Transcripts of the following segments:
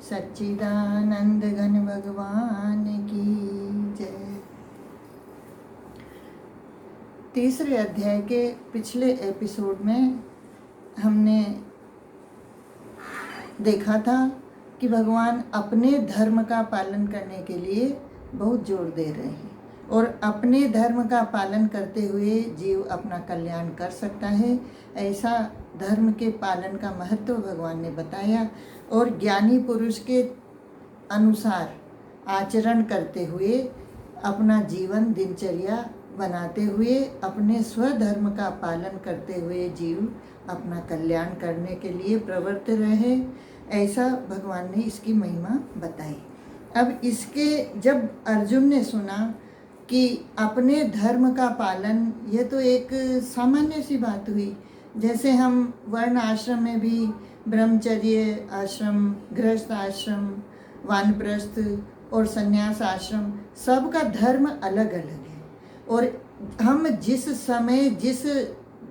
सच्चिदानंद घन भगवान की जय। तीसरे अध्याय के पिछले एपिसोड में हमने देखा था कि भगवान अपने धर्म का पालन करने के लिए बहुत जोर दे रहे हैं और अपने धर्म का पालन करते हुए जीव अपना कल्याण कर सकता है। ऐसा धर्म के पालन का महत्व भगवान ने बताया और ज्ञानी पुरुष के अनुसार आचरण करते हुए अपना जीवन दिनचर्या बनाते हुए अपने स्वधर्म का पालन करते हुए जीव अपना कल्याण करने के लिए प्रवृत्त रहे, ऐसा भगवान ने इसकी महिमा बताई। अब इसके जब अर्जुन ने सुना कि अपने धर्म का पालन, यह तो एक सामान्य सी बात हुई। जैसे हम वर्ण आश्रम में भी ब्रह्मचर्य आश्रम, गृहस्थ आश्रम, वानप्रस्थ और संन्यास आश्रम, सबका धर्म अलग अलग है और हम जिस समय जिस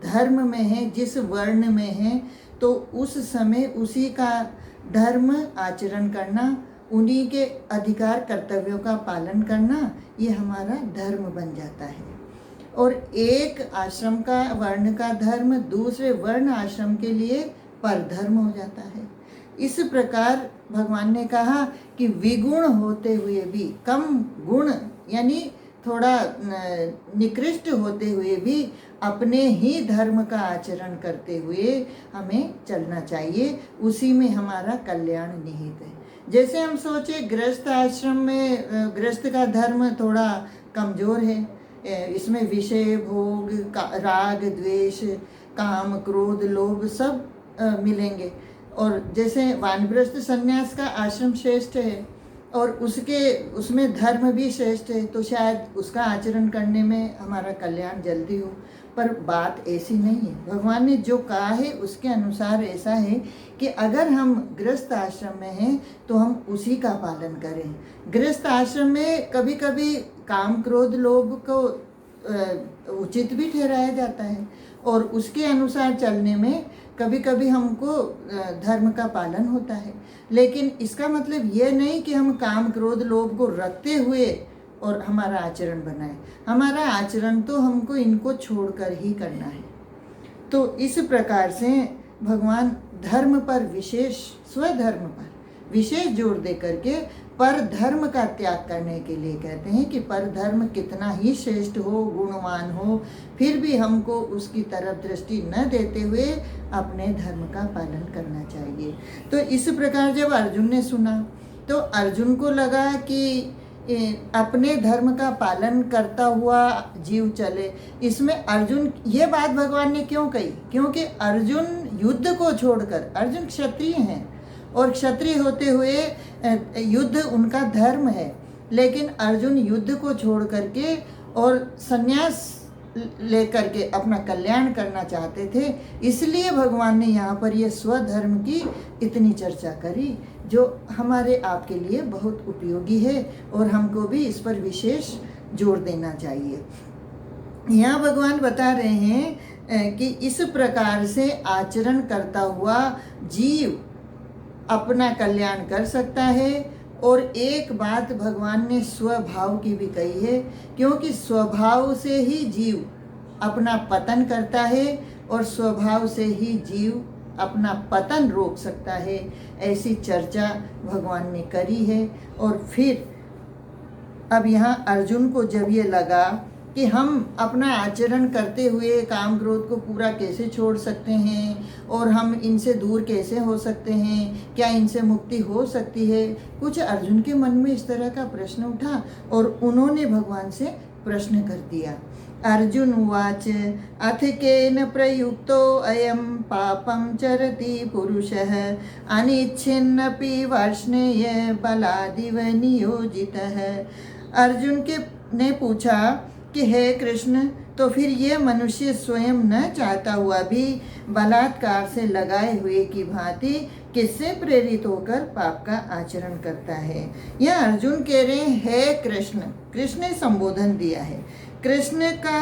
धर्म में हैं, जिस वर्ण में हैं, तो उस समय उसी का धर्म आचरण करना, उन्हीं के अधिकार कर्तव्यों का पालन करना, ये हमारा धर्म बन जाता है। और एक आश्रम का वर्ण का धर्म दूसरे वर्ण आश्रम के लिए परधर्म हो जाता है। इस प्रकार भगवान ने कहा कि विगुण होते हुए भी, कम गुण यानी थोड़ा निकृष्ट होते हुए भी अपने ही धर्म का आचरण करते हुए हमें चलना चाहिए। उसी में हमारा कल्याण निहित है। जैसे हम सोचे गृहस्थ आश्रम में गृहस्थ का धर्म थोड़ा कमज़ोर है, इसमें विषय भोग, राग द्वेष, काम क्रोध लोभ सब मिलेंगे। और जैसे वानप्रस्थ संन्यास का आश्रम श्रेष्ठ है और उसमें धर्म भी श्रेष्ठ है, तो शायद उसका आचरण करने में हमारा कल्याण जल्दी हो। पर बात ऐसी नहीं है। भगवान ने जो कहा है उसके अनुसार ऐसा है कि अगर हम गृहस्थ आश्रम में हैं तो हम उसी का पालन करें। गृहस्थ आश्रम में कभी कभी काम क्रोध लोभ को उचित भी ठहराया जाता है और उसके अनुसार चलने में कभी कभी हमको धर्म का पालन होता है। लेकिन इसका मतलब ये नहीं कि हम काम क्रोध लोभ को रखते हुए और हमारा आचरण बनाए। हमारा आचरण तो हमको इनको छोड़कर ही करना है। तो इस प्रकार से भगवान धर्म पर विशेष, स्वधर्म पर विशेष जोर दे करके पर धर्म का त्याग करने के लिए कहते हैं कि पर धर्म कितना ही श्रेष्ठ हो, गुणवान हो, फिर भी हमको उसकी तरफ दृष्टि न देते हुए अपने धर्म का पालन करना चाहिए। तो इस प्रकार जब अर्जुन ने सुना तो अर्जुन को लगा कि अपने धर्म का पालन करता हुआ जीव चले। इसमें अर्जुन, ये बात भगवान ने क्यों कही? क्योंकि अर्जुन युद्ध को छोड़कर, अर्जुन क्षत्रिय हैं और क्षत्रिय होते हुए युद्ध उनका धर्म है, लेकिन अर्जुन युद्ध को छोड़ करके और संन्यास लेकर के अपना कल्याण करना चाहते थे। इसलिए भगवान ने यहाँ पर यह स्वधर्म की इतनी चर्चा करी, जो हमारे आपके लिए बहुत उपयोगी है और हमको भी इस पर विशेष जोर देना चाहिए। यहाँ भगवान बता रहे हैं कि इस प्रकार से आचरण करता हुआ जीव अपना कल्याण कर सकता है। और एक बात भगवान ने स्वभाव की भी कही है, क्योंकि स्वभाव से ही जीव अपना पतन करता है और स्वभाव से ही जीव अपना पतन रोक सकता है। ऐसी चर्चा भगवान ने करी है। और फिर अब यहाँ अर्जुन को जब ये लगा कि हम अपना आचरण करते हुए काम क्रोध को पूरा कैसे छोड़ सकते हैं और हम इनसे दूर कैसे हो सकते हैं, क्या इनसे मुक्ति हो सकती है, कुछ अर्जुन के मन में इस तरह का प्रश्न उठा और उन्होंने भगवान से प्रश्न कर दिया। अर्जुन उवाच अथ केन प्रयुक्तो अयं पापं चरति पुरुषः अनिच्छिन्नपि वर्ष्णेय बलादिव नियोजितः। अर्जुन ने पूछा कि हे कृष्ण, तो फिर ये मनुष्य स्वयं न चाहता हुआ भी बलात्कार से लगाए हुए की भांति किससे प्रेरित होकर पाप का आचरण करता है? यह अर्जुन कह रहे हैं, हे कृष्ण। कृष्ण ने संबोधन दिया है। कृष्ण का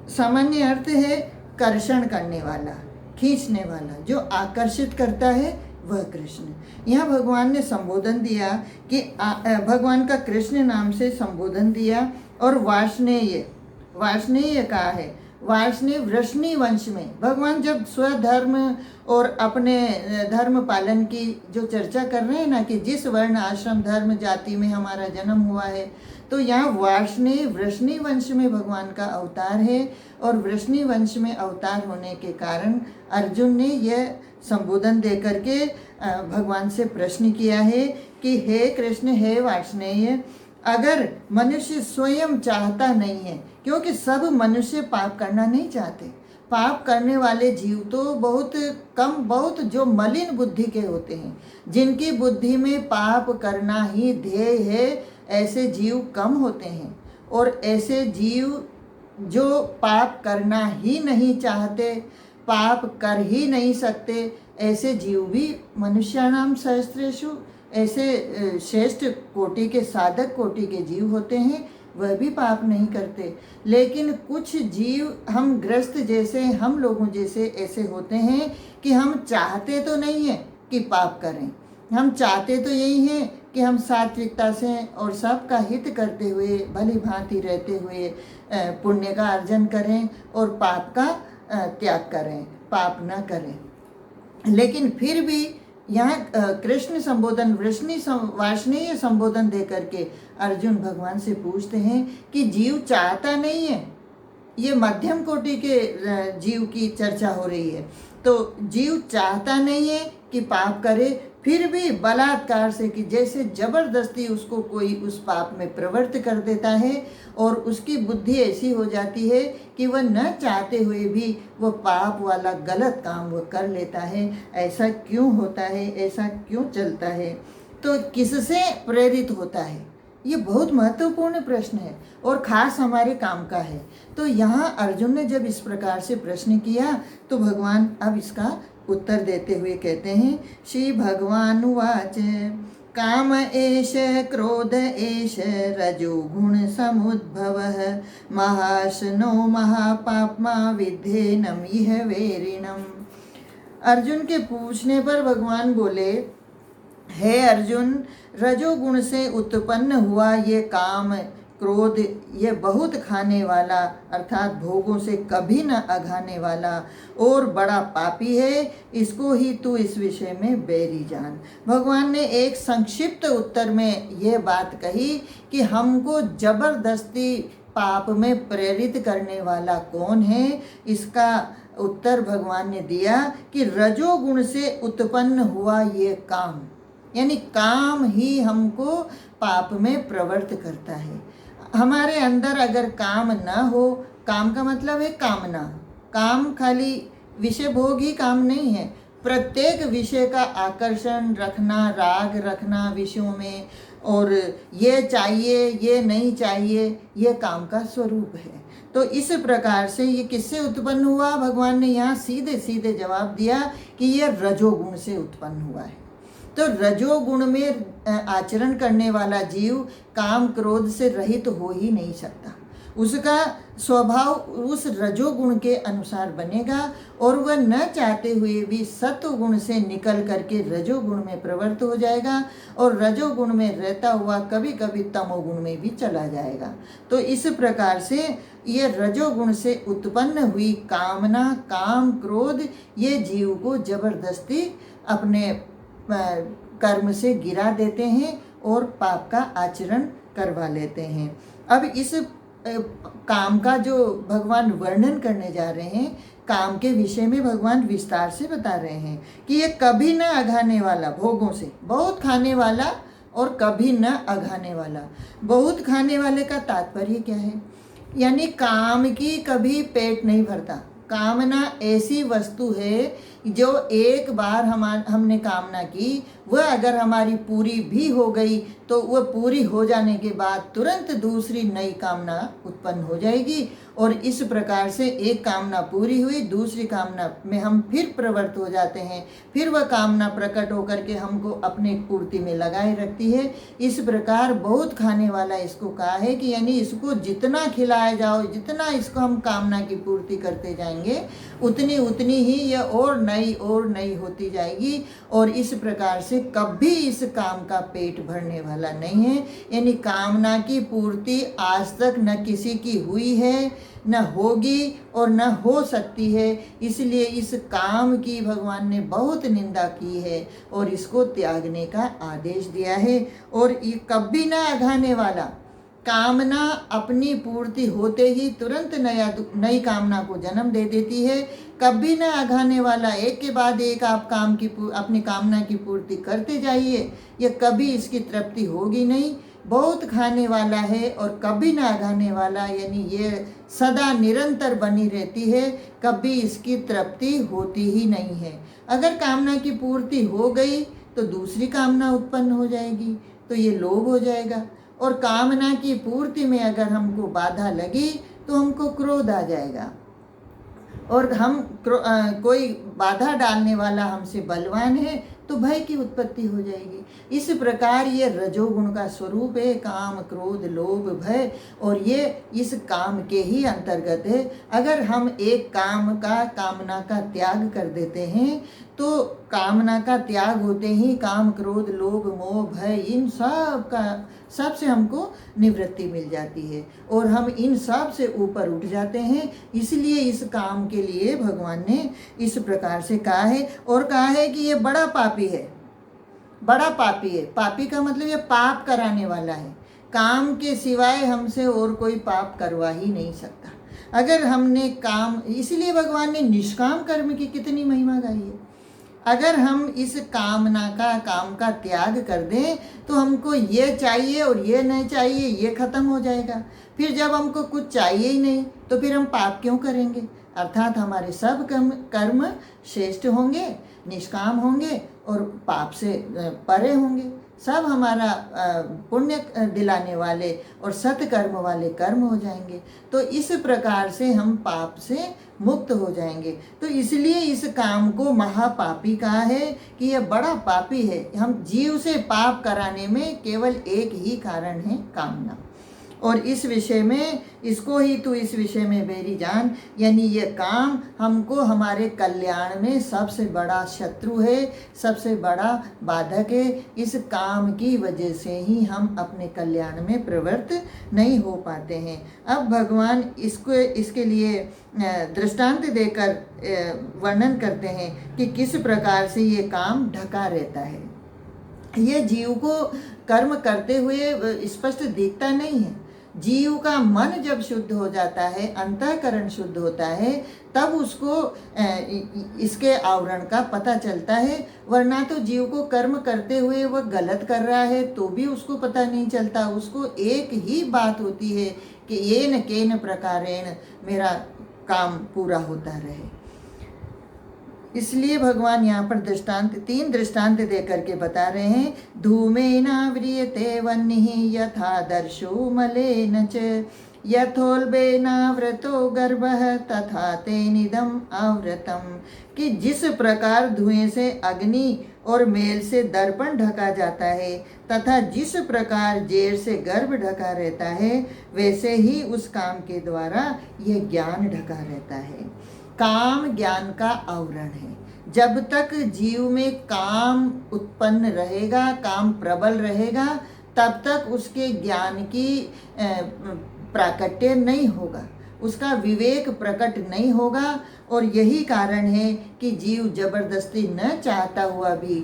सामान्य अर्थ है कर्षण करने वाला, खींचने वाला, जो आकर्षित करता है, वह कृष्ण। यहाँ भगवान ने संबोधन दिया कि भगवान का कृष्ण नाम से संबोधन दिया। और वार्ष्णेय, वार्ष्णेय कहा है, वार्ष्णेय वृष्णि वंश में भगवान जब स्वधर्म और अपने धर्म पालन की जो चर्चा कर रहे हैं ना, कि जिस वर्ण आश्रम धर्म जाति में हमारा जन्म हुआ है, तो यहाँ वार्ष्णेय वृष्णि वंश में भगवान का अवतार है। और वृष्णि वंश में अवतार होने के कारण अर्जुन ने यह संबोधन दे करके भगवान से प्रश्न किया है कि हे कृष्ण, हे वार्ष्णेय, अगर मनुष्य स्वयं चाहता नहीं है, क्योंकि सब मनुष्य पाप करना नहीं चाहते, पाप करने वाले जीव तो बहुत कम, बहुत जो मलिन बुद्धि के होते हैं, जिनकी बुद्धि में पाप करना ही ध्येय है, ऐसे जीव कम होते हैं। और ऐसे जीव जो पाप करना ही नहीं चाहते, पाप कर ही नहीं सकते, ऐसे जीव भी मनुष्याणाम सहस्रेषु, ऐसे श्रेष्ठ कोटि के साधक कोटि के जीव होते हैं, वह भी पाप नहीं करते। लेकिन कुछ जीव हम ग्रस्त जैसे, हम लोगों जैसे ऐसे होते हैं कि हम चाहते तो नहीं हैं कि पाप करें, हम चाहते तो यही हैं कि हम सात्विकता से और सबका हित करते हुए, भली भांति रहते हुए पुण्य का अर्जन करें और पाप का त्याग करें, पाप न करें। लेकिन फिर भी यहाँ कृष्ण संबोधन, वार्ष्णेय संबोधन दे करके अर्जुन भगवान से पूछते हैं कि जीव चाहता नहीं है, ये मध्यम कोटि के जीव की चर्चा हो रही है, तो जीव चाहता नहीं है कि पाप करे, फिर भी बलात्कार से, कि जैसे जबरदस्ती उसको कोई उस पाप में प्रवृत्त कर देता है और उसकी बुद्धि ऐसी हो जाती है कि वह न चाहते हुए भी वह पाप वाला गलत काम वह कर लेता है। ऐसा क्यों होता है, ऐसा क्यों चलता है, तो किससे प्रेरित होता है? ये बहुत महत्वपूर्ण प्रश्न है और खास हमारे काम का है। तो यहाँ अर्जुन ने जब इस प्रकार से प्रश्न किया तो भगवान अब इसका उत्तर देते हुए कहते हैं, श्री भगवान उवाच काम एष क्रोध एष रजोगुण समुद्भवः महाशनो महापाप्मा विद्धेनम इह वेरिणम। अर्जुन के पूछने पर भगवान बोले, हे अर्जुन, रजोगुण से उत्पन्न हुआ ये काम क्रोध, ये बहुत खाने वाला अर्थात भोगों से कभी न अघाने वाला और बड़ा पापी है, इसको ही तू इस विषय में बैरी जान। भगवान ने एक संक्षिप्त उत्तर में यह बात कही कि हमको जबरदस्ती पाप में प्रेरित करने वाला कौन है। इसका उत्तर भगवान ने दिया कि रजोगुण से उत्पन्न हुआ ये काम, यानी काम ही हमको पाप में प्रवृत्त करता है। हमारे अंदर अगर काम न हो, काम का मतलब है कामना, काम खाली विषय भोग ही काम नहीं है, प्रत्येक विषय का आकर्षण रखना, राग रखना विषयों में, और ये चाहिए ये नहीं चाहिए, ये काम का स्वरूप है। तो इस प्रकार से ये किससे उत्पन्न हुआ? भगवान ने यहाँ सीधे सीधे जवाब दिया कि ये रजोगुण से उत्पन्न हुआ है। तो रजोगुण में आचरण करने वाला जीव काम क्रोध से रहित तो हो ही नहीं सकता, उसका स्वभाव उस रजोगुण के अनुसार बनेगा और वह न चाहते हुए भी सत्वगुण से निकल करके रजोगुण में प्रवृत्त हो जाएगा और रजोगुण में रहता हुआ कभी कभी तमोगुण में भी चला जाएगा। तो इस प्रकार से ये रजोगुण से उत्पन्न हुई कामना, काम, क्रोध, ये जीव को जबरदस्ती अपने कर्म से गिरा देते हैं और पाप का आचरण करवा लेते हैं। अब इस काम का जो भगवान वर्णन करने जा रहे हैं, काम के विषय में भगवान विस्तार से बता रहे हैं कि ये कभी न अघाने वाला, भोगों से बहुत खाने वाला और कभी न अघाने वाला। बहुत खाने वाले का तात्पर्य क्या है? यानी काम की कभी पेट नहीं भरता। कामना ऐसी वस्तु है जो एक बार हमने कामना की, वह अगर हमारी पूरी भी हो गई तो वह पूरी हो जाने के बाद तुरंत दूसरी नई कामना उत्पन्न हो जाएगी और इस प्रकार से एक कामना पूरी हुई, दूसरी कामना में हम फिर प्रवृत्त हो जाते हैं, फिर वह कामना प्रकट होकर के हमको अपने पूर्ति में लगाए रखती है। इस प्रकार बहुत खाने वाला इसको कहा है कि यानी इसको जितना खिलाया जाओ, जितना इसको हम कामना की पूर्ति करते जाएंगे, उतनी उतनी ही यह और नई होती जाएगी, और इस प्रकार से कभी इस काम का पेट भरने वाला नहीं है। यानी कामना की पूर्ति आज तक न किसी की हुई है, न होगी और न हो सकती है। इसलिए इस काम की भगवान ने बहुत निंदा की है और इसको त्यागने का आदेश दिया है। और ये कभी ना अघाने वाला, कामना अपनी पूर्ति होते ही तुरंत नई कामना को जन्म दे देती है। कभी ना अघाने वाला, एक के बाद एक आप अपनी कामना की पूर्ति करते जाइए, ये कभी इसकी तृप्ति होगी नहीं। बहुत खाने वाला है और कभी ना अघाने वाला, यानी ये सदा निरंतर बनी रहती है, कभी इसकी तृप्ति होती ही नहीं है। अगर कामना की पूर्ति हो गई तो दूसरी कामना उत्पन्न हो जाएगी, तो ये लोभ हो जाएगा। और कामना की पूर्ति में अगर हमको बाधा लगी तो हमको क्रोध आ जाएगा, और हम कोई बाधा डालने वाला हमसे बलवान है तो भय की उत्पत्ति हो जाएगी। इस प्रकार ये रजोगुण का स्वरूप है, काम, क्रोध, लोभ, भय, और ये इस काम के ही अंतर्गत है। अगर हम एक कामना का त्याग कर देते हैं तो कामना का त्याग होते ही काम, क्रोध, लोभ, मोह, भय, इन सब से हमको निवृत्ति मिल जाती है और हम इन सब से ऊपर उठ जाते हैं। इसलिए इस काम के लिए भगवान ने इस प्रकार से कहा है, और कहा है कि ये बड़ा पापी है, बड़ा पापी है। पापी का मतलब ये पाप कराने वाला है। काम के सिवाय हमसे और कोई पाप करवा ही नहीं सकता। अगर हमने काम, इसलिए भगवान ने निष्काम कर्म की कितनी महिमा गाई है। अगर हम इस काम का त्याग कर दें तो हमको ये चाहिए और ये नहीं चाहिए, ये खत्म हो जाएगा। फिर जब हमको कुछ चाहिए ही नहीं तो फिर हम पाप क्यों करेंगे। अर्थात हमारे सब कर्म श्रेष्ठ होंगे, निष्काम होंगे और पाप से परे होंगे। सब हमारा पुण्य दिलाने वाले और सत्कर्म वाले कर्म हो जाएंगे। तो इस प्रकार से हम पाप से मुक्त हो जाएंगे। तो इसलिए इस काम को महापापी कहा है कि यह बड़ा पापी है। हम जीव से पाप कराने में केवल एक ही कारण है, कामना। और इस विषय में, इसको ही तू इस विषय में बेरी जान, यानी ये काम हमको हमारे कल्याण में सबसे बड़ा शत्रु है, सबसे बड़ा बाधक है। इस काम की वजह से ही हम अपने कल्याण में प्रवृत्त नहीं हो पाते हैं। अब भगवान इसके लिए दृष्टांत देकर वर्णन करते हैं कि किस प्रकार से ये काम ढका रहता है। ये जीव को कर्म करते हुए स्पष्ट दिखता नहीं है। जीव का मन जब शुद्ध हो जाता है, अंतःकरण शुद्ध होता है, तब उसको इसके आवरण का पता चलता है। वरना तो जीव को कर्म करते हुए वह गलत कर रहा है तो भी उसको पता नहीं चलता। उसको एक ही बात होती है कि येन केन प्रकारेण मेरा काम पूरा होता रहे। इसलिए भगवान यहाँ पर तीन दृष्टांत दे करके बता रहे हैं। धूमेनाव्रियते वह्निः यथा दर्शो मलेन च, यथोल्बेनावृतो गर्भः तथा तेनिदम् आवृतम्। कि जिस प्रकार धुएं से अग्नि और मेल से दर्पण ढका जाता है तथा जिस प्रकार जेर से गर्भ ढका रहता है, वैसे ही उस काम के द्वारा यह ज्ञान ढका रहता है। काम ज्ञान का आवरण है। जब तक जीव में काम उत्पन्न रहेगा, काम प्रबल रहेगा, तब तक उसके ज्ञान की प्राकट्य नहीं होगा, उसका विवेक प्रकट नहीं होगा। और यही कारण है कि जीव जबरदस्ती न चाहता हुआ भी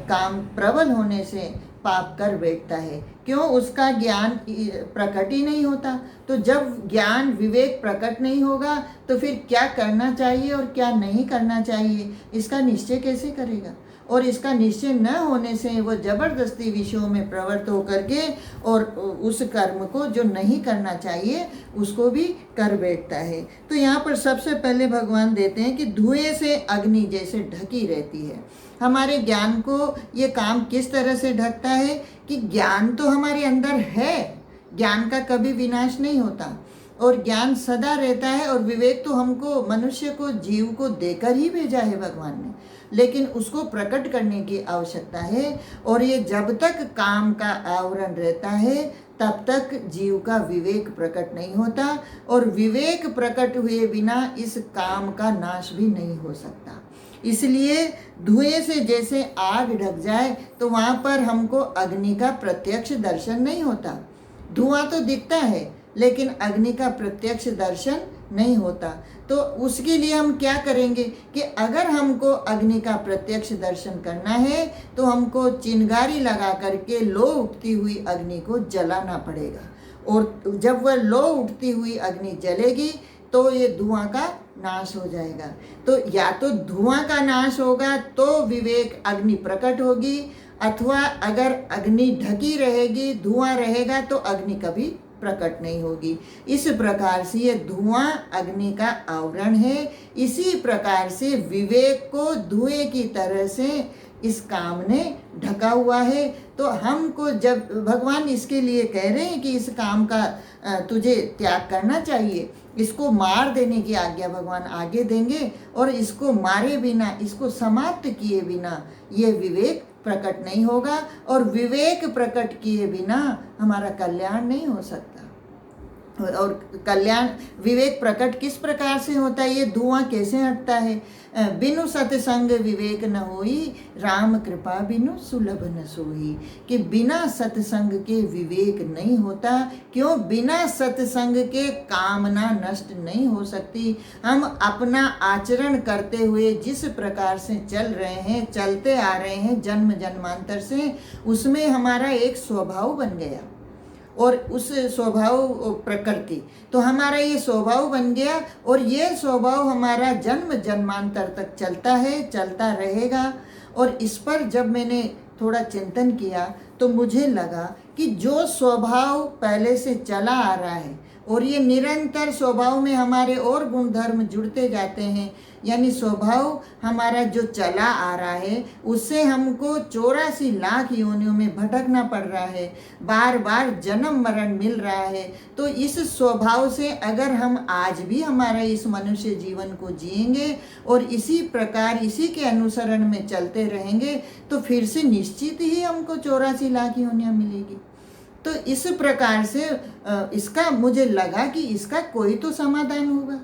काम प्रबल होने से पाप कर बैठता है। क्यों? उसका ज्ञान प्रकट ही नहीं होता। तो जब ज्ञान विवेक प्रकट नहीं होगा तो फिर क्या करना चाहिए और क्या नहीं करना चाहिए, इसका निश्चय कैसे करेगा। और इसका निश्चय न होने से वो जबरदस्ती विषयों में प्रवृत्त होकर के और उस कर्म को जो नहीं करना चाहिए उसको भी कर बैठता है। तो यहाँ पर सबसे पहले भगवान देते हैं कि धुएं से अग्नि जैसे ढकी रहती है। हमारे ज्ञान को ये काम किस तरह से ढकता है कि ज्ञान तो हमारे अंदर है, ज्ञान का कभी विनाश नहीं होता और ज्ञान सदा रहता है। और विवेक तो हमको, मनुष्य को, जीव को देकर ही भेजा है भगवान ने, लेकिन उसको प्रकट करने की आवश्यकता है। और ये जब तक काम का आवरण रहता है तब तक जीव का विवेक प्रकट नहीं होता, और विवेक प्रकट हुए बिना इस काम का नाश भी नहीं हो सकता। इसलिए धुएं से जैसे आग ढक जाए तो वहाँ पर हमको अग्नि का प्रत्यक्ष दर्शन नहीं होता। धुआं तो दिखता है लेकिन अग्नि का प्रत्यक्ष दर्शन नहीं होता। तो उसके लिए हम क्या करेंगे कि अगर हमको अग्नि का प्रत्यक्ष दर्शन करना है तो हमको चिंगारी लगा करके लो उठती हुई अग्नि को जलाना पड़ेगा। और जब वह लो उठती हुई अग्नि जलेगी तो ये धुआं का नाश हो जाएगा। तो या तो धुआं का नाश होगा तो विवेक अग्नि प्रकट होगी, अथवा अगर अग्नि ढकी रहेगी, धुआं रहेगा तो अग्नि कभी प्रकट नहीं होगी। इस प्रकार से ये धुआं अग्नि का आवरण है। इसी प्रकार से विवेक को धुएं की तरह से इस काम ने ढका हुआ है। तो हमको जब भगवान इसके लिए कह रहे हैं कि इस काम का तुझे त्याग करना चाहिए, इसको मार देने की आज्ञा भगवान आगे देंगे, और इसको मारे बिना, इसको समाप्त किए बिना ये विवेक प्रकट नहीं होगा। और विवेक प्रकट किए बिना हमारा कल्याण नहीं हो सकता। और कल्याण विवेक प्रकट किस प्रकार से होता है, ये धुआं कैसे हटता है? बिनु सत्संग विवेक न होई, राम कृपा बिनु सुलभ न सोई। कि बिना सत्संग के विवेक नहीं होता। क्यों? बिना सत्संग के कामना नष्ट नहीं हो सकती। हम अपना आचरण करते हुए जिस प्रकार से चल रहे हैं, चलते आ रहे हैं जन्म जन्मांतर से, उसमें हमारा एक स्वभाव बन गया, और उस स्वभाव प्रकृति, तो हमारा ये स्वभाव बन गया, और ये स्वभाव हमारा जन्म जन्मांतर तक चलता है, चलता रहेगा। और इस पर जब मैंने थोड़ा चिंतन किया तो मुझे लगा कि जो स्वभाव पहले से चला आ रहा है और ये निरंतर स्वभाव में हमारे और गुणधर्म जुड़ते जाते हैं, यानी स्वभाव हमारा जो चला आ रहा है उससे हमको 84 लाख योनियों में भटकना पड़ रहा है, बार बार जन्म मरण मिल रहा है। तो इस स्वभाव से अगर हम आज भी हमारा इस मनुष्य जीवन को जिएंगे और इसी प्रकार इसी के अनुसरण में चलते रहेंगे तो फिर से निश्चित ही हमको 84 लाख योनियाँ मिलेगी। तो इस प्रकार से इसका मुझे लगा कि इसका कोई तो समाधान होगा।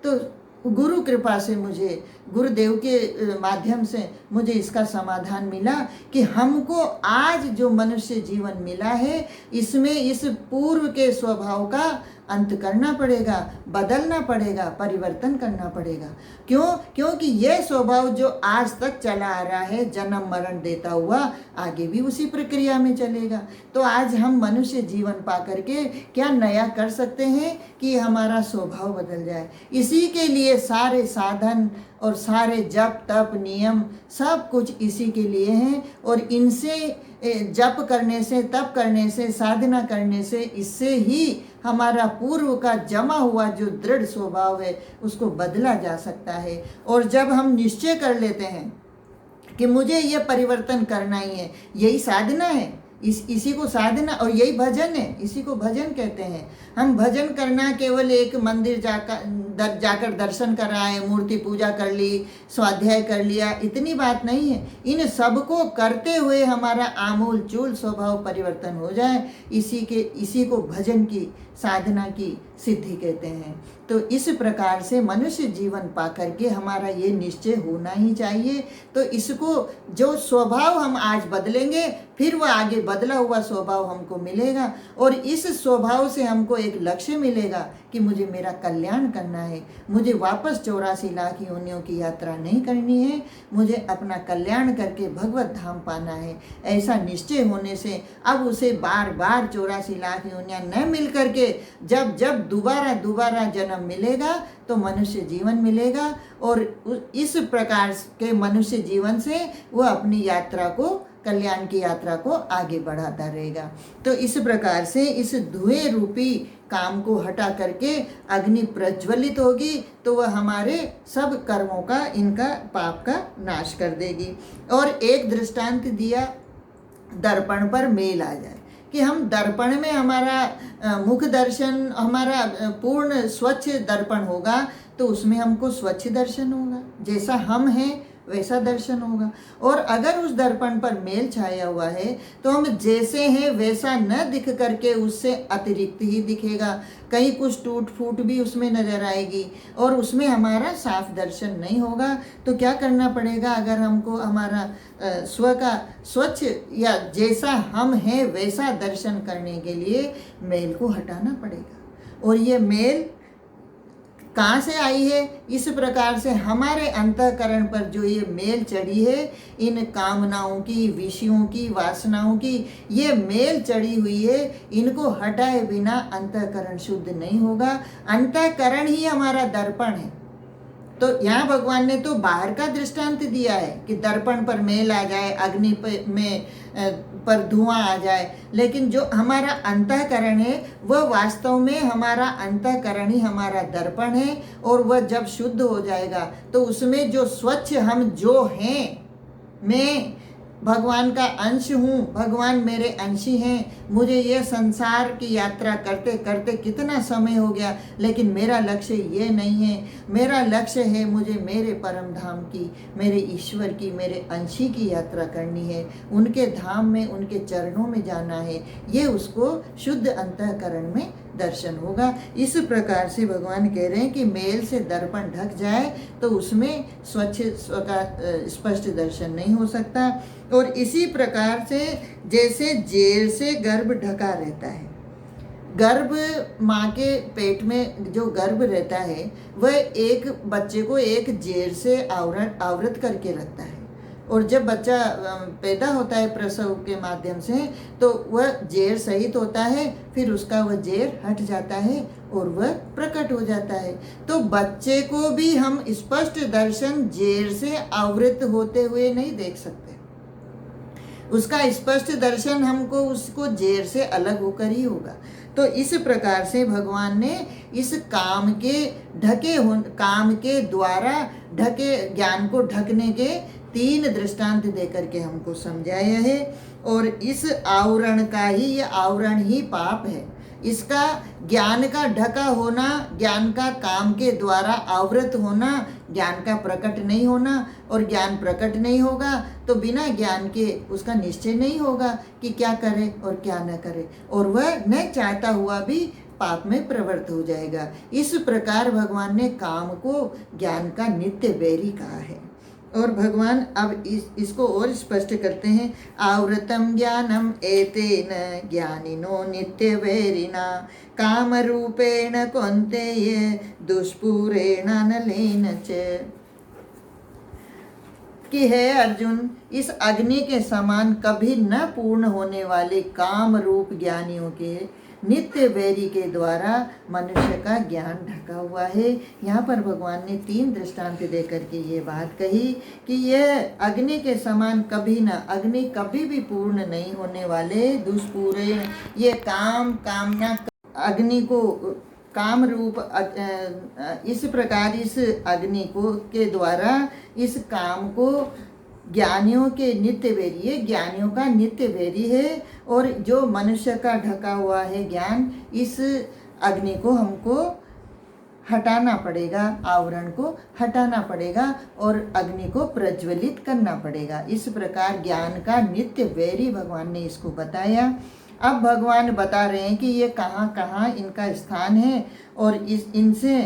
तो गुरु कृपा से मुझे, गुरुदेव के माध्यम से मुझे इसका समाधान मिला कि हमको आज जो मनुष्य जीवन मिला है इसमें इस पूर्व के स्वभाव का अंत करना पड़ेगा, बदलना पड़ेगा, परिवर्तन करना पड़ेगा। क्यों? क्योंकि यह स्वभाव जो आज तक चला आ रहा है जन्म मरण देता हुआ आगे भी उसी प्रक्रिया में चलेगा। तो आज हम मनुष्य जीवन पा करके क्या नया कर सकते हैं कि हमारा स्वभाव बदल जाए। इसी के लिए सारे साधन और सारे जप तप नियम सब कुछ इसी के लिए हैं। और इनसे जप करने से, तप करने से, साधना करने से, इससे ही हमारा पूर्व का जमा हुआ जो दृढ़ स्वभाव है उसको बदला जा सकता है। और जब हम निश्चय कर लेते हैं कि मुझे ये परिवर्तन करना ही है, यही साधना है, इसी को साधना, और यही भजन है, इसी को भजन कहते हैं। हम भजन करना केवल एक मंदिर जाकर दर्शन कर रहा है, मूर्ति पूजा कर ली, स्वाध्याय कर लिया, इतनी बात नहीं है। इन सबको करते हुए हमारा आमूल चूल स्वभाव परिवर्तन हो जाए, इसी को भजन की साधना की सिद्धि कहते हैं। तो इस प्रकार से मनुष्य जीवन पा करके हमारा ये निश्चय होना ही चाहिए। तो इसको जो स्वभाव हम आज बदलेंगे फिर वह आगे बदला हुआ स्वभाव हमको मिलेगा, और इस स्वभाव से हमको एक लक्ष्य मिलेगा कि मुझे मेरा कल्याण करना है, मुझे वापस 84 लाख योनियों की यात्रा नहीं करनी है, मुझे अपना कल्याण करके भगवत धाम पाना है। ऐसा निश्चय होने से अब उसे बार बार 84 लाख योनियाँ न मिल करके जब दोबारा जन्म मिलेगा तो मनुष्य जीवन मिलेगा, और इस प्रकार के मनुष्य जीवन से वह अपनी यात्रा को, कल्याण की यात्रा को आगे बढ़ाता रहेगा। तो इस प्रकार से इस धुएं रूपी काम को हटा करके अग्नि प्रज्वलित होगी तो वह हमारे सब कर्मों का, इनका पाप का नाश कर देगी। और एक दृष्टांत दिया, दर्पण पर मेल आ जाए, कि हम दर्पण में हमारा मुख दर्शन, हमारा पूर्ण स्वच्छ दर्पण होगा तो उसमें हमको स्वच्छ दर्शन होगा, जैसा हम हैं वैसा दर्शन होगा। और अगर उस दर्पण पर मेल छाया हुआ है तो हम जैसे हैं वैसा न दिख करके उससे अतिरिक्त ही दिखेगा, कहीं कुछ टूट फूट भी उसमें नजर आएगी और उसमें हमारा साफ दर्शन नहीं होगा। तो क्या करना पड़ेगा, अगर हमको हमारा स्व का स्वच्छ या जैसा हम हैं वैसा दर्शन करने के लिए मेल को हटाना पड़ेगा। और ये मेल कहाँ से आई है, इस प्रकार से हमारे अंतःकरण पर जो ये मेल चढ़ी है, इन कामनाओं की, विषयों की, वासनाओं की ये मेल चढ़ी हुई है, इनको हटाए बिना अंतःकरण शुद्ध नहीं होगा। अंतःकरण ही हमारा दर्पण है। तो यहाँ भगवान ने तो बाहर का दृष्टांत दिया है कि दर्पण पर मेल आ जाए, अग्नि पर धुआं आ जाए, लेकिन जो हमारा अंतःकरण है वह वास्तव में हमारा अंतःकरण ही हमारा दर्पण है। और वह जब शुद्ध हो जाएगा तो उसमें जो स्वच्छ हम जो हैं, मैं भगवान का अंश हूँ, भगवान मेरे अंशी हैं, मुझे ये संसार की यात्रा करते करते कितना समय हो गया, लेकिन मेरा लक्ष्य ये नहीं है। मेरा लक्ष्य है मुझे मेरे परम धाम की, मेरे ईश्वर की, मेरे अंशी की यात्रा करनी है, उनके धाम में, उनके चरणों में जाना है। ये उसको शुद्ध अंतःकरण में दर्शन होगा। इस प्रकार से भगवान कह रहे हैं कि मेल से दर्पण ढक जाए तो उसमें स्वच्छ का स्पष्ट दर्शन नहीं हो सकता। और इसी प्रकार से जैसे जेल से गर्भ ढका रहता है, गर्भ माँ के पेट में जो गर्भ रहता है वह एक बच्चे को एक जेल से आवृत करके रखता है। और जब बच्चा पैदा होता है प्रसव के माध्यम से तो वह जेर सहित होता है, फिर उसका वह जेर हट जाता है और वह प्रकट हो जाता है। तो बच्चे को भी हम स्पष्ट दर्शन जेर से आवृत होते हुए नहीं देख सकते। उसका स्पष्ट दर्शन हमको उसको जेर से अलग होकर ही होगा। तो इस प्रकार से भगवान ने इस काम के द्वारा ढके ज्ञान को ढकने के 3 दृष्टांत देकर के हमको समझाया है। और इस आवरण का ही, ये आवरण ही पाप है। इसका ज्ञान का ढका होना, ज्ञान का काम के द्वारा आवृत होना, ज्ञान का प्रकट नहीं होना। और ज्ञान प्रकट नहीं होगा तो बिना ज्ञान के उसका निश्चय नहीं होगा कि क्या करे और क्या न करे, और वह न चाहता हुआ भी पाप में प्रवृत्त हो जाएगा। इस प्रकार भगवान ने काम को ज्ञान का नित्य बैरी कहा है। और भगवान अब इसको और स्पष्ट करते हैं। आवृतम ज्ञानम एतेन ज्ञानिनो नित्य वैरिणा काम रूपेण कौन्तेय दुष्पूरेण नलेन च। कि है अर्जुन, इस अग्नि के समान कभी न पूर्ण होने वाले काम रूप ज्ञानियों के नित्य वैरी के द्वारा मनुष्य का ज्ञान ढका हुआ है। यहाँ पर भगवान ने 3 दृष्टांत देकर के ये बात कही कि यह अग्नि के समान कभी न, अग्नि कभी भी पूर्ण नहीं होने वाले दुष्पूरे, ये कामना अग्नि को काम रूप इस प्रकार इस अग्नि को के द्वारा इस काम को ज्ञानियों के नित्य वैरी, ये ज्ञानियों का नित्य वैरी है। और जो मनुष्य का ढका हुआ है ज्ञान, इस अग्नि को हमको हटाना पड़ेगा, आवरण को हटाना पड़ेगा और अग्नि को प्रज्वलित करना पड़ेगा। इस प्रकार ज्ञान का नित्य वैरी भगवान ने इसको बताया। अब भगवान बता रहे हैं कि ये कहाँ कहाँ इनका स्थान है और इनसे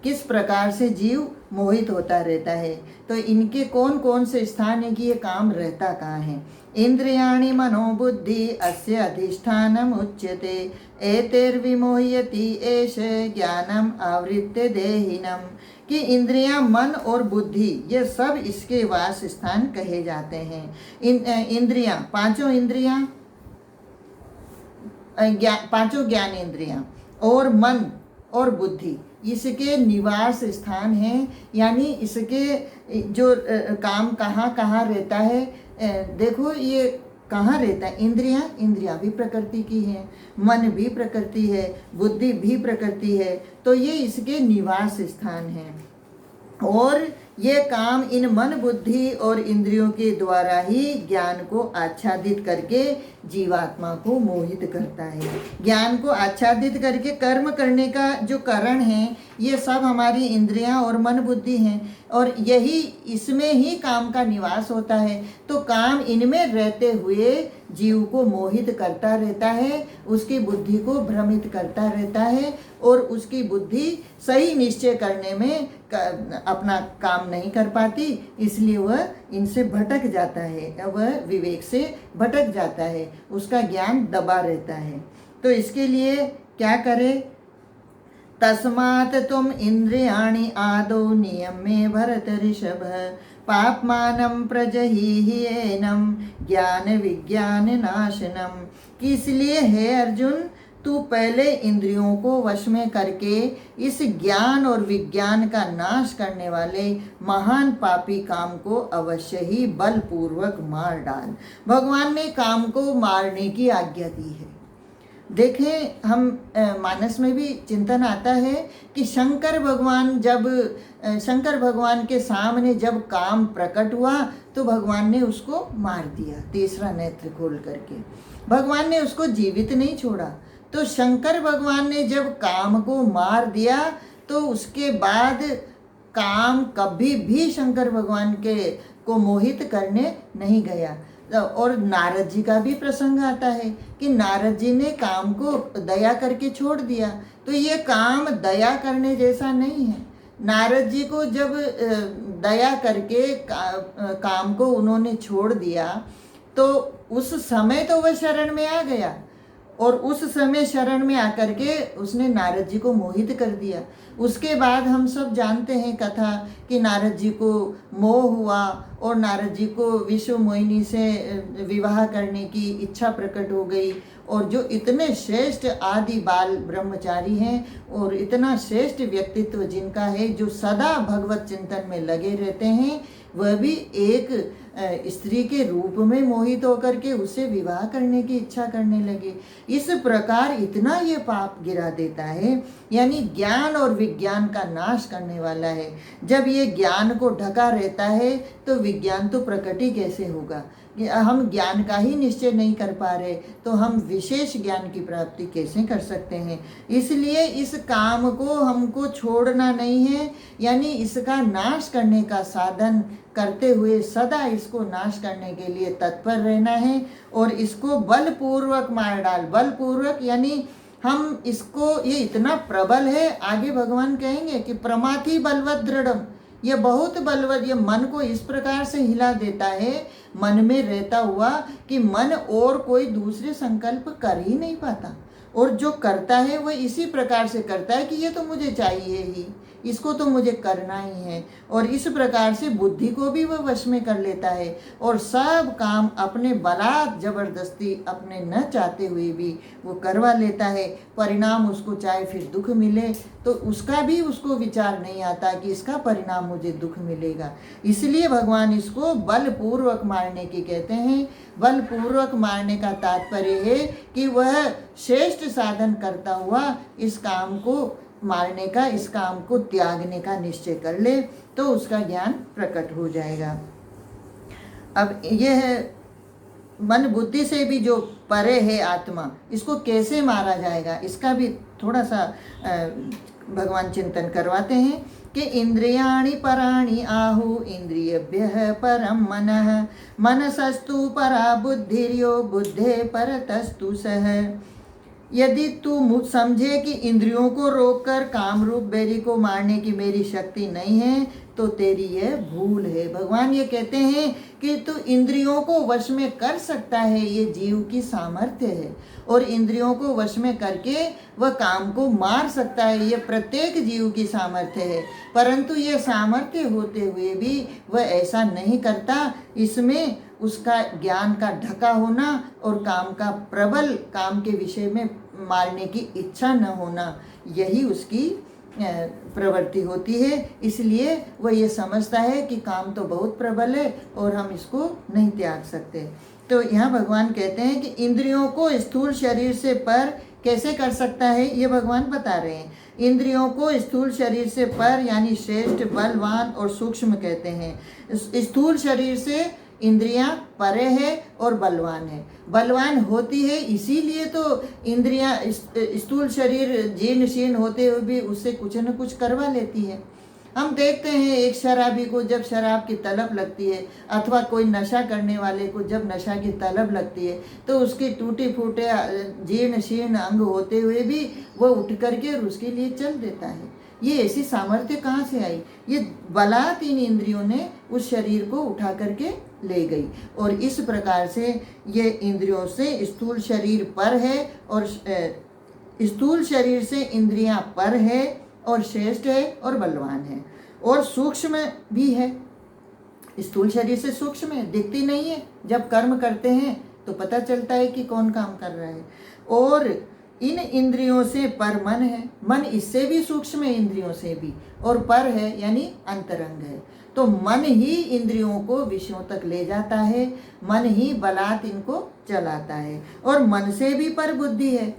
किस प्रकार से जीव मोहित होता रहता है। तो इनके कौन कौन से स्थान है कि ये काम रहता कहाँ है। इंद्रियाणि मनोबुद्धि अस्य अधिष्ठानम उच्यते एतैर्विमोह्यति एष ज्ञानम आवृत्य देहिनम। कि इंद्रियां, मन और बुद्धि ये सब इसके वास स्थान कहे जाते हैं। इंद्रियां, पांचों इंद्रियां, पांचों ज्ञानेंद्रियां और मन और बुद्धि इसके निवास स्थान हैं। यानी इसके जो काम कहाँ कहाँ रहता है, देखो ये कहाँ रहता है। इंद्रियां भी प्रकृति की हैं, मन भी प्रकृति है, बुद्धि भी प्रकृति है, तो ये इसके निवास स्थान हैं। और ये काम इन मन बुद्धि और इंद्रियों के द्वारा ही ज्ञान को आच्छादित करके जीवात्मा को मोहित करता है। ज्ञान को आच्छादित करके कर्म करने का जो कारण है, ये सब हमारी इंद्रियां और मन बुद्धि हैं, और यही इसमें ही काम का निवास होता है। तो काम इनमें रहते हुए जीव को मोहित करता रहता है, उसकी बुद्धि को भ्रमित करता रहता है, और उसकी बुद्धि सही निश्चय करने में अपना काम नहीं कर पाती, इसलिए वह इनसे भटक जाता है, वह विवेक से भटक जाता है, उसका ज्ञान दबा रहता है। तो इसके लिए क्या करे? तस्मात् तुम इंद्रियाणि आदौ नियम्ये भरत ऋषभ, पापमानं प्रजहीह्येनं ज्ञान विज्ञान नाशनम। कि इसलिए हे अर्जुन, तू पहले इंद्रियों को वश में करके इस ज्ञान और विज्ञान का नाश करने वाले महान पापी काम को अवश्य ही बलपूर्वक मार डाल। भगवान ने काम को मारने की आज्ञा दी है। देखें, हम मानस में भी चिंतन आता है कि शंकर भगवान के सामने जब काम प्रकट हुआ तो भगवान ने उसको मार दिया, तीसरा नेत्र खोल करके। भगवान ने उसको जीवित नहीं छोड़ा। तो शंकर भगवान ने जब काम को मार दिया तो उसके बाद काम कभी भी शंकर भगवान को मोहित करने नहीं गया। और नारद जी का भी प्रसंग आता है कि नारद जी ने काम को दया करके छोड़ दिया। तो ये काम दया करने जैसा नहीं है। नारद जी को जब दया करके काम को उन्होंने छोड़ दिया तो उस समय तो वह शरण में आ गया, और उस समय शरण में आकर के उसने नारद जी को मोहित कर दिया। उसके बाद हम सब जानते हैं कथा कि नारद जी को मोह हुआ और नारद जी को विश्व मोहिनी से विवाह करने की इच्छा प्रकट हो गई। और जो इतने श्रेष्ठ आदि बाल ब्रह्मचारी हैं और इतना श्रेष्ठ व्यक्तित्व जिनका है, जो सदा भगवत चिंतन में लगे रहते हैं, वह भी एक स्त्री के रूप में मोहित होकर के उससे विवाह करने की इच्छा करने लगे। इस प्रकार इतना ये पाप गिरा देता है, यानी ज्ञान और विज्ञान का नाश करने वाला है। जब ये ज्ञान को ढका रहता है तो विज्ञान तो प्रकट ही कैसे होगा? हम ज्ञान का ही निश्चय नहीं कर पा रहे तो हम विशेष ज्ञान की प्राप्ति कैसे कर सकते हैं? इसलिए इस काम को हमको छोड़ना नहीं है, यानी इसका नाश करने का साधन करते हुए सदा इसको नाश करने के लिए तत्पर रहना है और इसको बलपूर्वक मार डाल। बलपूर्वक यानी हम इसको, ये इतना प्रबल है, आगे भगवान कहेंगे कि प्रमाथि बलवत दृढ़म, ये बहुत बलवत, ये मन को इस प्रकार से हिला देता है, मन में रहता हुआ कि मन और कोई दूसरे संकल्प कर ही नहीं पाता, और जो करता है वह इसी प्रकार से करता है कि ये तो मुझे चाहिए ही, इसको तो मुझे करना ही है। और इस प्रकार से बुद्धि को भी वह वश में कर लेता है और सब काम अपने बलात् जबरदस्ती, अपने न चाहते हुए भी वो करवा लेता है। परिणाम उसको चाहे फिर दुख मिले तो उसका भी उसको विचार नहीं आता कि इसका परिणाम मुझे दुख मिलेगा। इसलिए भगवान इसको बलपूर्वक मारने की कहते हैं। बलपूर्वक मारने का तात्पर्य है कि वह श्रेष्ठ साधन करता हुआ इस काम को मारने का, इस काम को त्यागने का निश्चय कर ले तो उसका ज्ञान प्रकट हो जाएगा। अब यह मन बुद्धि से भी जो परे है आत्मा, इसको कैसे मारा जाएगा, इसका भी थोड़ा सा भगवान चिंतन करवाते हैं कि इंद्रियाणि पराणि आहु इंद्रियभ्यः परम मनः, मनसस्तु परा बुद्धिर्यो बुद्धे परतस्तु सः। यदि तू समझे कि इंद्रियों को रोककर कामरूप बैरी को मारने की मेरी शक्ति नहीं है तो तेरी यह भूल है। भगवान ये कहते हैं कि तू इंद्रियों को वश में कर सकता है, ये जीव की सामर्थ्य है, और इंद्रियों को वश में करके वह काम को मार सकता है, ये प्रत्येक जीव की सामर्थ्य है। परंतु ये सामर्थ्य होते हुए भी वह ऐसा नहीं करता। इसमें उसका ज्ञान का ढका होना और काम का प्रबल, काम के विषय में मारने की इच्छा न होना, यही उसकी प्रवृत्ति होती है। इसलिए वह ये समझता है कि काम तो बहुत प्रबल है और हम इसको नहीं त्याग सकते। तो यहाँ भगवान कहते हैं कि इंद्रियों को स्थूल शरीर से पर कैसे कर सकता है ये भगवान बता रहे हैं। इंद्रियों को स्थूल शरीर से पर यानी श्रेष्ठ, बलवान और सूक्ष्म कहते हैं। स्थूल शरीर से इंद्रियां परे है और बलवान है। बलवान होती है इसीलिए तो इंद्रियां स्थूल शरीर जीर्ण शीर्ण होते हुए भी उससे कुछ न कुछ करवा लेती है। हम देखते हैं एक शराबी को जब शराब की तलब लगती है अथवा कोई नशा करने वाले को जब नशा की तलब लगती है तो उसके टूटे फूटे जीर्ण शीर्ण अंग होते हुए भी वो उठ करके और उसके लिए चल देता है। ये ऐसी सामर्थ्य कहाँ से आई? ये बलात् इन इंद्रियों ने उस शरीर को उठा करके ले गई। और इस प्रकार से ये इंद्रियों से स्थूल शरीर पर है और स्थूल शरीर से इंद्रियां पर है और श्रेष्ठ है और बलवान है और सूक्ष्म भी है। स्थूल शरीर से सूक्ष्म है, दिखती नहीं है, जब कर्म करते हैं तो पता चलता है कि कौन काम कर रहा है। और इन इंद्रियों से पर मन है, मन इससे भी सूक्ष्म है इंद्रियों से भी, और पर है यानी अंतरंग है। तो मन ही इंद्रियों को विषयों तक ले जाता है, मन ही बलात् इनको चलाता है। और मन से भी पर बुद्धि है,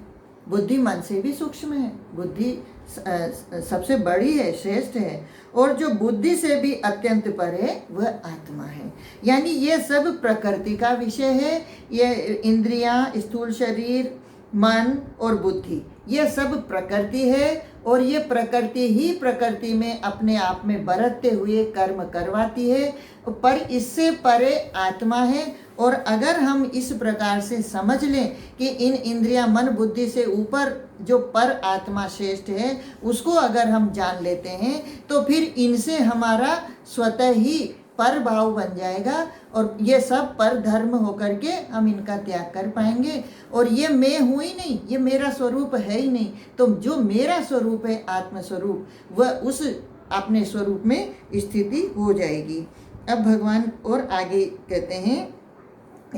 बुद्धि मन से भी सूक्ष्म है, बुद्धि सबसे बड़ी है, श्रेष्ठ है। और जो बुद्धि से भी अत्यंत पर है वह आत्मा है। यानी ये सब प्रकृति का विषय है। ये इंद्रियां, स्थूल शरीर, मन और बुद्धि ये सब प्रकृति है और ये प्रकृति ही प्रकृति में अपने आप में बरतते हुए कर्म करवाती है, पर इससे परे आत्मा है। और अगर हम इस प्रकार से समझ लें कि इन इंद्रियां, मन, बुद्धि से ऊपर जो पर आत्मा श्रेष्ठ है उसको अगर हम जान लेते हैं तो फिर इनसे हमारा स्वतः ही पर भाव बन जाएगा और ये सब पर धर्म होकर के हम इनका त्याग कर पाएंगे। और ये मैं हूँ ही नहीं, ये मेरा स्वरूप है ही नहीं। तो जो मेरा स्वरूप है आत्म स्वरूप, वह उस अपने स्वरूप में स्थिति हो जाएगी। अब भगवान और आगे कहते हैं,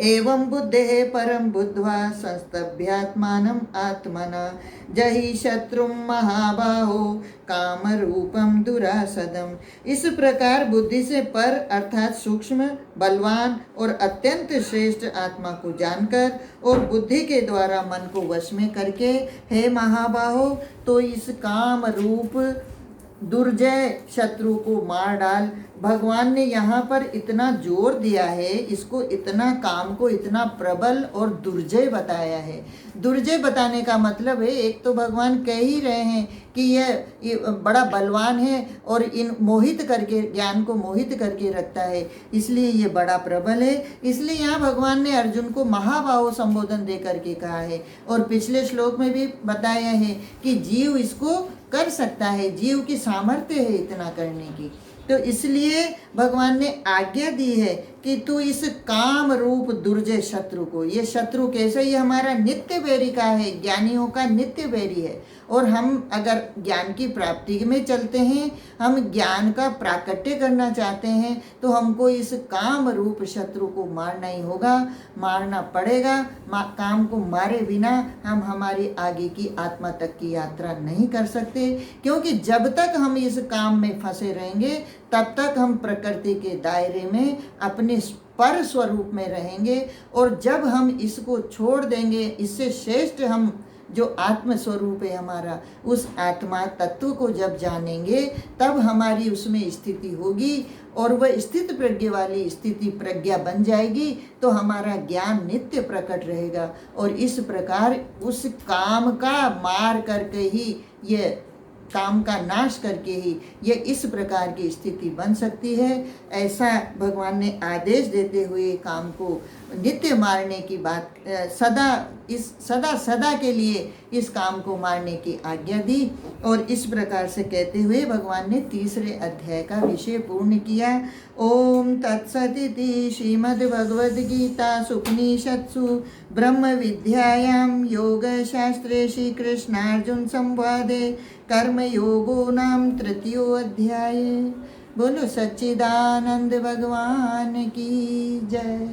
एवं बुद्धे परम बुद्ध्वा संस्तभ्यात्मानम् आत्मना जहि शत्रुं महाबाहो काम रूपम दुरासदम। इस प्रकार बुद्धि से पर अर्थात सूक्ष्म, बलवान और अत्यंत श्रेष्ठ आत्मा को जानकर और बुद्धि के द्वारा मन को वश में करके, हे महाबाहो, तो इस काम रूप दुर्जय शत्रु को मार डाल। भगवान ने यहाँ पर इतना जोर दिया है, इसको इतना काम को इतना प्रबल और दुर्जय बताया है। दुर्जय बताने का मतलब है, एक तो भगवान कह ही रहे हैं कि ये बड़ा बलवान है और इन मोहित करके, ज्ञान को मोहित करके रखता है, इसलिए ये बड़ा प्रबल है। इसलिए यहाँ भगवान ने अर्जुन को महाबाहो संबोधन दे करके कहा है। और पिछले श्लोक में भी बताया है कि जीव इसको कर सकता है, जीव की सामर्थ्य है इतना करने की। तो इसलिए भगवान ने आज्ञा दी है कि तू इस काम रूप दुर्जय शत्रु को, ये शत्रु कैसे, ये हमारा नित्य बैरी का है, ज्ञानियों का नित्य बैरी है। और हम अगर ज्ञान की प्राप्ति में चलते हैं, हम ज्ञान का प्राकट्य करना चाहते हैं, तो हमको इस काम रूप शत्रु को मारना ही होगा, मारना पड़ेगा। काम को मारे बिना हम हमारी आगे की आत्मा तक की यात्रा नहीं कर सकते, क्योंकि जब तक हम इस काम में फंसे रहेंगे तब तक हम प्रकृति के दायरे में अपने पर स्वरूप में रहेंगे। और जब हम इसको छोड़ देंगे, इससे श्रेष्ठ हम जो आत्म स्वरूप है हमारा, उस आत्मा तत्व को जब जानेंगे तब हमारी उसमें स्थिति होगी और वह स्थित प्रज्ञा वाली स्थिति प्रज्ञा बन जाएगी, तो हमारा ज्ञान नित्य प्रकट रहेगा। और इस प्रकार उस काम का मार करके ही, ये काम का नाश करके ही ये इस प्रकार की स्थिति बन सकती है। ऐसा भगवान ने आदेश देते हुए काम को नित्य मारने की बात, सदा के लिए इस काम को मारने की आज्ञा दी। और इस प्रकार से कहते हुए भगवान ने तीसरे अध्याय का विषय पूर्ण किया। ओम तत्सदिति श्रीमद्भगवद्गीतासु उपनिषत्सु ब्रह्म विद्यायां योगशास्त्रे श्री कृष्णार्जुन संवादे कर्मयोगो नाम तृतीयो अध्याय। बोलो सच्चिदानंद भगवान की जय।